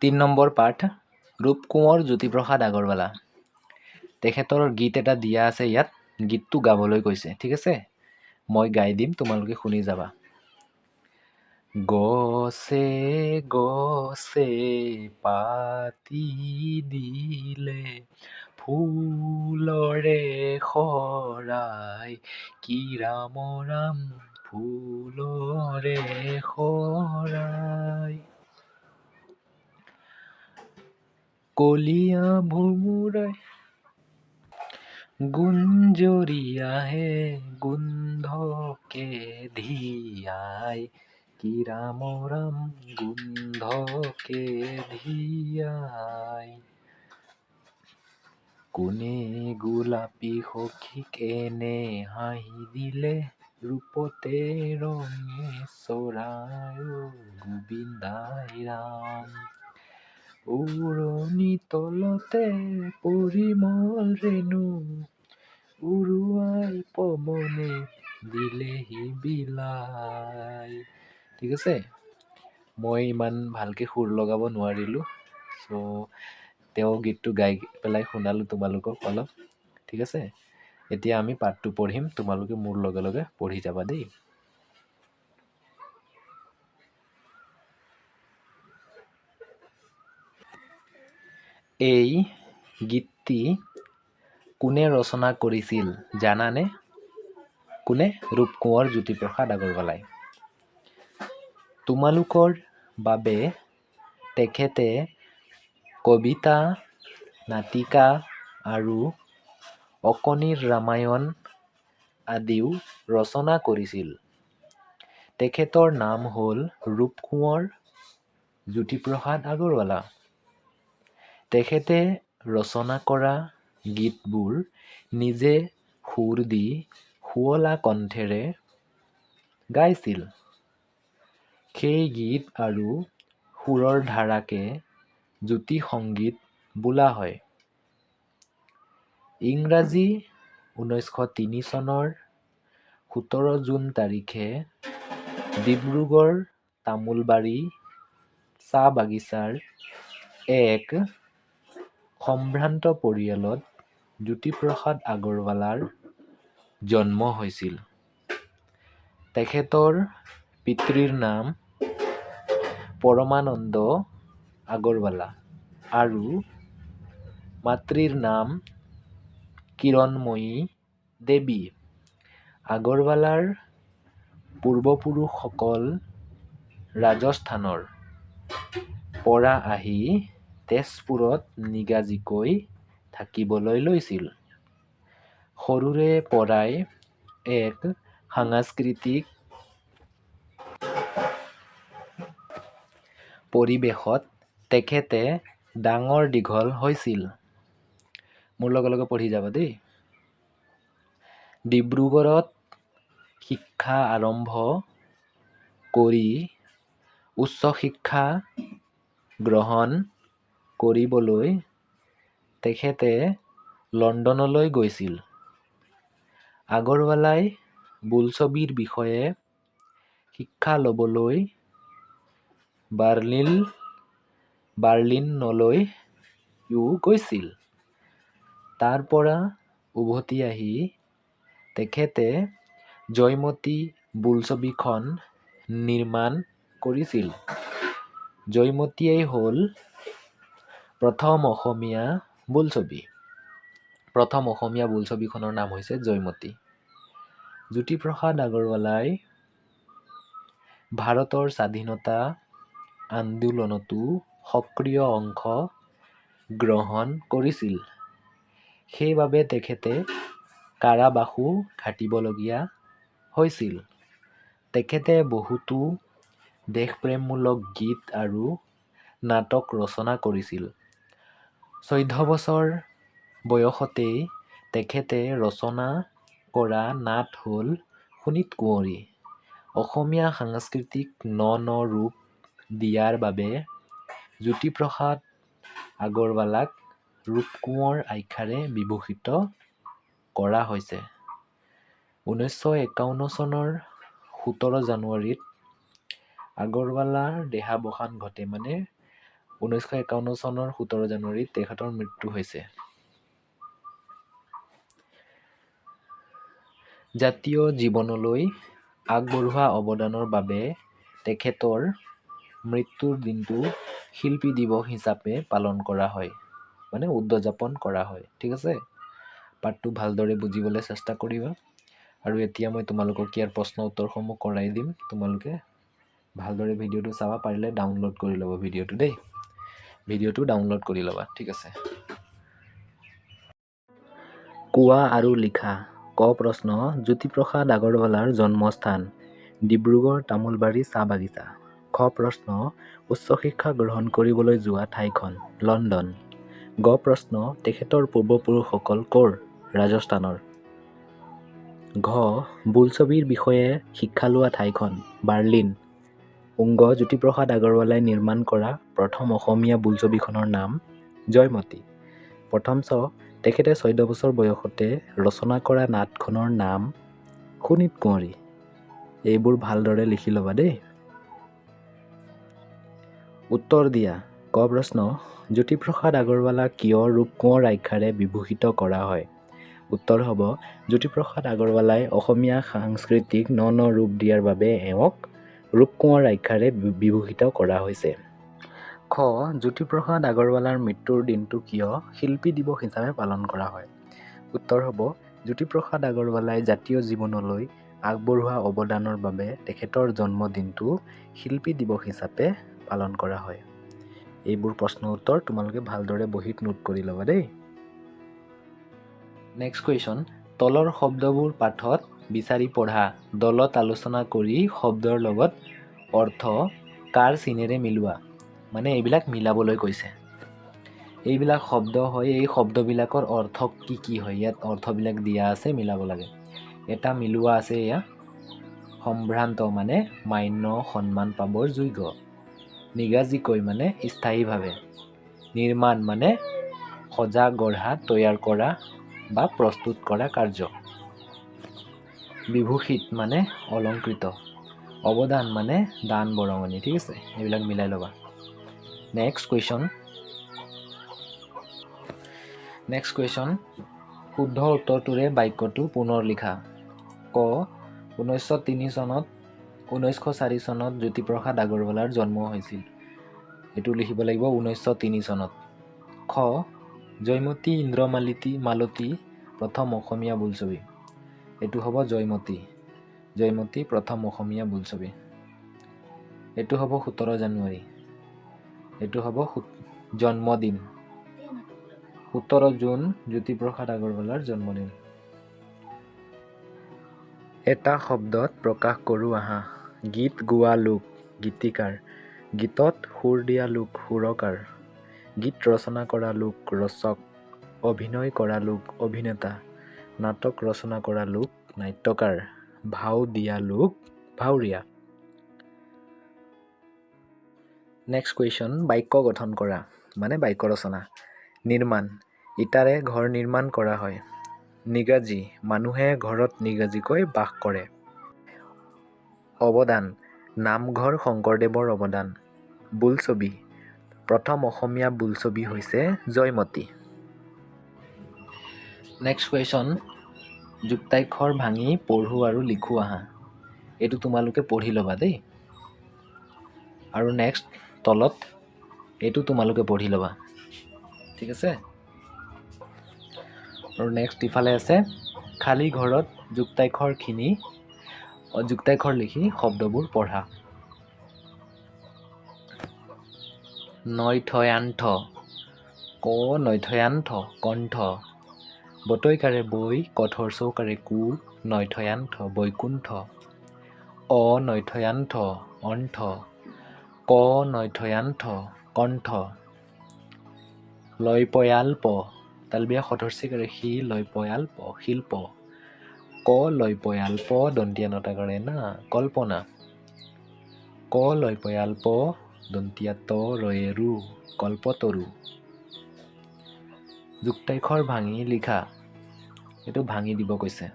3 number পাঠ ৰূপ কোঁৱৰ জ্যোতিপ্ৰসাদ আগৰৱালা। তেখেতৰ গীত এটা দিয়া আছে ইয়াত, গীতটো গাবলৈ কৈছে, ঠিক আছে? মই গাই দিম, তোমালোকে শুনি যাবা। গছে গছে পাতি দিলে ফুলৰে শৰাই, কি ৰাম ৰাম ফুলৰে শৰাই। কলীয়া ভোমোৰাই গুঞ্জৰি আহে গোন্ধকে ধিয়াই, কি ৰাম ৰাম গোন্ধকে ধিয়াই। কোনে গোলাপী সখীক এনে হাঁহি দিলে, ৰূপতে ৰঙে চৰাই গোবিন্দাই ৰাম। উৰণি তলতে পৰিমল ৰেণু, উৰুৱাই পৱনে দিলেহি বিলাই। ঠিক আছে? মই ইমান ভালকৈ সুৰ লগাব নোৱাৰিলোঁ, তেওঁ গীতটো গাই পেলাই শুনালোঁ তোমালোকক অলপ, ঠিক আছে? এতিয়া আমি পাঠটো পঢ়িম, তোমালোকে মোৰ লগে লগে পঢ়ি যাবা দেই। এই গীতটি কোনে ৰচনা কৰিছিল জানানে? কোনে? ৰূপ কোঁৱৰ জ্যোতিপ্ৰসাদ আগৰৱালাই। তোমালোকৰ বাবে তেখেতে কবিতা, নাটিকা আৰু অকণিৰ ৰামায়ণ আদিও ৰচনা কৰিছিল। তেখেতৰ নাম হ'ল ৰূপ কোঁৱৰ জ্যোতিপ্ৰসাদ আগৰৱালা। তেখেতে ৰচনা কৰা গীতবোৰ নিজে সুৰ দি শুৱলা কণ্ঠেৰে গাইছিল। সেই গীত আৰু সুৰৰ ধাৰাকে জ্যোতি সংগীত বোলা হয়। ইংৰাজী 1903 চনৰ 17 জুন তাৰিখে ডিব্ৰুগড় তামোলবাৰী চাহ বাগিচাৰ এক সম্ভ্ৰান্ত পৰিয়ালত জ্যোতিপ্ৰসাদ আগৰৱালাৰ জন্ম হৈছিল। তেখেতৰ পিতৃৰ নাম পৰমানন্দ আগৰৱালা আৰু মাতৃৰ নাম কিৰণময়ী দেৱী। আগৰৱালাৰ পূৰ্বপুৰুষসকল ৰাজস্থানৰ পৰা আহি তেজপুৰত নিগাজীকৈ থাকিবলৈ লৈছিল। সৰুৰে পৰাই এক সাংস্কৃতিক পৰিৱেশত তেখেতে ডাঙৰ দীঘল হৈছিল। মোৰ লগে লগে পঢ়ি যাবা দেই। ডিব্ৰুগড়ত শিক্ষা আৰম্ভ কৰি উচ্চ শিক্ষা গ্ৰহণ কৰিবলৈ তেখেতে লণ্ডনলৈ গৈছিল। আগৰৱালাই বোলছবিৰ বিষয়ে শিক্ষা ল'বলৈ বাৰ্লিনলৈও গৈছিল। তাৰ পৰা উভতি আহি তেখেতে জয়মতী বোলছবিখন নিৰ্মাণ কৰিছিল। জয়মতীয়েই হ'ল প্ৰথম অসমীয়া বোলছবি। প্ৰথম অসমীয়া বোলছবিখনৰ নাম হৈছে জয়মতী। জ্যোতিপ্ৰসাদ আগৰৱালাই ভাৰতৰ স্বাধীনতা আন্দোলনতো সক্ৰিয় অংশ গ্ৰহণ কৰিছিল। সেইবাবে তেখেতে কাৰাবাসো খাটিবলগীয়া হৈছিল। তেখেতে বহুতো দেশপ্ৰেমমূলক গীত আৰু নাটক ৰচনা কৰিছিল। 14 বছৰ বয়সতেই তেখেতে ৰচনা কৰা নাট হ'ল সোণিত কুঁৱৰী। অসমীয়া সংস্কৃতিক ন ন ৰূপ দিয়াৰ বাবে জ্যোতিপ্ৰসাদ আগৰৱালাক ৰূপ কোঁৱৰ আখ্যাৰে বিভূষিত কৰা হৈছে। 1951 চনৰ 17 জানুৱাৰীত আগৰৱালাৰ দেহাৱসান ঘটে। 1951 চনৰ 17 জানুৱাৰীত তেখেতৰ মৃত্যু হৈছে। জাতীয় জীৱনলৈ আগবঢ়োৱা অৱদানৰ বাবে তেখেতৰ মৃত্যুৰ দিনটো শিল্পী দিৱস হিচাপে পালন কৰা হয়, মানে উদযাপন কৰা হয়। ঠিক আছে, পাঠটো ভালদৰে বুজিবলৈ চেষ্টা কৰিবা। আৰু এতিয়া মই তোমালোকক ইয়াৰ প্ৰশ্ন উত্তৰসমূহ কৰাই দিম। তোমালোকে ভালদৰে ভিডিঅ'টো চাবা, পাৰিলে ডাউনলোড কৰি ল'বা ভিডিঅ'টো দেই। ভিডিঅ'টো ডাউনলোড কৰি ল'বা, ঠিক আছে। কোৱা আৰু লিখা। ক প্ৰশ্ন, জ্যোতিপ্ৰসাদ আগৰৱালাৰ জন্মস্থান ডিব্ৰুগড় তামোলবাৰী চাহ বাগিচা। খ প্ৰশ্ন, উচ্চ শিক্ষা গ্ৰহণ কৰিবলৈ যোৱা ঠাইখন লণ্ডন। গ প্ৰশ্ন, তেখেতৰ পূৰ্বপুৰুষসকল ক'ৰ? ৰাজস্থানৰ। ঘ, বোলছবিৰ বিষয়ে শিক্ষা লোৱা ঠাইখন বাৰ্লিন। উংগ, জ্যোতিপ্ৰসাদ আগৰৱালাই নিৰ্মাণ কৰা প্ৰথম অসমীয়া বোলছবিখনৰ নাম জয়মতী। প্ৰথম চ, তেখেতে 14 বছৰ বয়সতে ৰচনা কৰা নাটখনৰ নাম শোণিত কুঁৱৰী। এইবোৰ ভালদৰে লিখি ল'বা দেই। উত্তৰ দিয়া। ক প্ৰশ্ন, জ্যোতিপ্ৰসাদ আগৰৱালাক কিয় ৰূপকোঁৱৰ আখ্যাৰে বিভূষিত কৰা হয়? উত্তৰ হ'ব, জ্যোতিপ্ৰসাদ আগৰৱালাই অসমীয়া সংস্কৃতিক ন ৰূপ দিয়াৰ বাবে এওঁক ৰূপকোঁৱৰ আখ্যাৰে বিভূষিত কৰা হৈছে। খ, জ্যোতিপ্ৰসাদ আগৰৱালাৰ মৃত্যুৰ দিনটো কিয় শিল্পী দিৱস হিচাপে পালন কৰা হয়? উত্তৰ হ'ব, জ্যোতিপ্ৰসাদ আগৰৱালাই জাতীয় জীৱনলৈ আগবঢ়োৱা অৱদানৰ বাবে তেখেতৰ জন্মদিনটো শিল্পী দিৱস হিচাপে পালন কৰা হয়। এইবোৰ প্ৰশ্ন উত্তৰ তোমালোকে ভালদৰে বহীত নোট কৰি ল'বা দেই। নেক্সট কুৱেশ্যন, তলৰ শব্দবোৰ পাঠত বিচাৰি পঢ়া। দলত আলোচনা কৰি শব্দৰ লগত অৰ্থ কাৰ চিনেৰে মিলোৱা। মানে এইবিলাক মিলাবলৈ কৈছে। এইবিলাক শব্দ হয়, এই শব্দবিলাকৰ অৰ্থ কি কি হয়, ইয়াত অৰ্থবিলাক দিয়া আছে, মিলাব লাগে। এটা মিলোৱা আছে এয়া, সম্ভ্ৰান্ত মানে মান্য সন্মান পাবৰ যোগ্য। নিগাজিকৈ মানে স্থায়ীভাৱে। নিৰ্মাণ মানে সজা গঢ়া তৈয়াৰ কৰা বা প্ৰস্তুত কৰা কাৰ্য। বিভূষিত মানে অলংকৃত। অৱদান মানে দান বৰঙণি। ঠিক আছে, এইবিলাক মিলাই ল'বা। নেক্সট কুৱেশ্যন, শুদ্ধ উত্তৰটোৰে বাক্যটো পুনৰ লিখা। ক, 1904 চনত জ্যোতিপ্ৰসাদ আগৰৱালাৰ জন্ম হৈছিল। এইটো লিখিব লাগিব 1903 চনত। খ, জয়মতী ইন্দ্ৰমালতী প্ৰথম অসমীয়া বোলছবি। এইটো হ'ব জয়মতী প্ৰথম অসমীয়া বোলছবি। এইটো হ'ব 17 জানুৱাৰী। এইটো হ'ব জন্মদিন 17 জুন জ্যোতিপ্ৰসাদ আগৰৱালাৰ জন্মদিন। এটা শব্দত প্ৰকাশ কৰোঁ আহা। গীত গোৱা লোক গীতিকাৰ, গীতত সুৰ দিয়া লোক সুৰকাৰ, গীত ৰচনা কৰা লোক ৰচক, অভিনয় কৰা লোক অভিনেতা, নাটক ৰচনা কৰা লোক নাট্যকাৰ, ভাও দিয়া লোক ভাওৰীয়া। নেক্সট কুৱেশ্যন, বাক্য গঠন কৰা মানে বাক্য ৰচনা। নিৰ্মাণ, ইটাৰে ঘৰ নিৰ্মাণ কৰা হয়। নিগাজী, মানুহে ঘৰত নিগাজীকৈ বাস কৰে। অৱদান, নামঘৰ শংকৰদেৱৰ অৱদান। বোলছবি, প্ৰথম অসমীয়া বোলছবি হৈছে জয়মতী। নেক্সট কুৱেশ্যন, যুক্তাক্ষৰ ভাঙি পঢ়ো আৰু লিখো আহা। এইটো তোমালোকে পঢ়ি ল'বা দেই। আৰু নেক্সট তলত এইটো তোমালোকে পঢ়ি ল'বা, ঠিক আছে। আৰু নেক্সট ইফালে আছে, খালী ঘৰত যুক্তাক্ষৰ লিখি শব্দবোৰ পঢ়া। নৈথয়ান্থ, ক নৈথয়ান্থ কণ্ঠ। বতৈকাৰে বৈ, কঠৰ চৌকাৰে কো, নৈথয়ান্থ বৈকুণ্ঠ। অনৈথয়ান্থ অন্থ, ক নৈথয়ান্থ কণ্ঠ। লয়পয়াল্প, তালবীয়া সঠৰচিকাৰে সি, লয়পয়াল্প শিল্প। ক লয়পয়াল্প দন্তীয়া নটাকাৰে না, কল্পনা। ক লয়পয়াল্প দন্তীয়া ত ৰয়েৰু, কল্পতৰু। যুক্তাক্ষৰ ভাঙি লিখা, এইটো ভাঙি দিব কৈছে।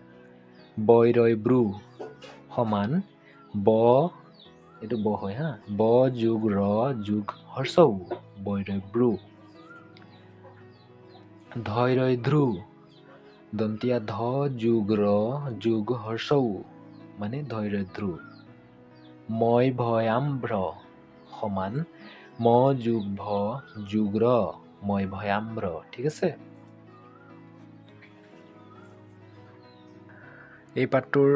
বয় ৰয় ব্ৰু সমান ব, এইটো ব হয় হা, ব যোগ ৰ যোগ হৰ্ষউ, বৈৰৈ ব্ৰু। ধৈৰৈ ধ্ৰু, দন্তীয়া ধ যোগ ৰ যোগ হৰ্ষৌ মানে ধৈৰধ্ৰু। মই ভয়াম্ভ্ৰ সমান ম যোগ ভ যোগ ৰ মই ভয়াম্ভ্ৰ। ঠিক আছে। এই পাঠটোৰ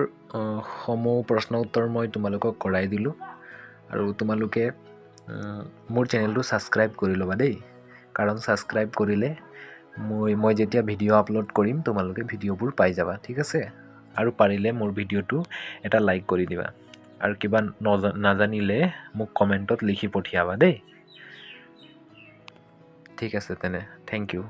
সমূহ প্ৰশ্ন উত্তৰ মই তোমালোকক কৰাই দিলোঁ আৰু তোমালোকে মোৰ চেনেলটো ছাবস্ক্ৰাইব কৰি ল'বা দেই, কাৰণ ছাবস্ক্ৰাইব কৰিলে মই যেতিয়া ভিডিঅ' আপলোড কৰিম তোমালোকে ভিডিঅ'বোৰ পাই যাবা। ঠিক আছে। আৰু পাৰিলে মোৰ ভিডিঅ'টো এটা লাইক কৰি দিবা আৰু কিবা নাজানিলে মোক কমেণ্টত লিখি পঠিয়াবা দেই। ঠিক আছে তেনে, থেংক ইউ।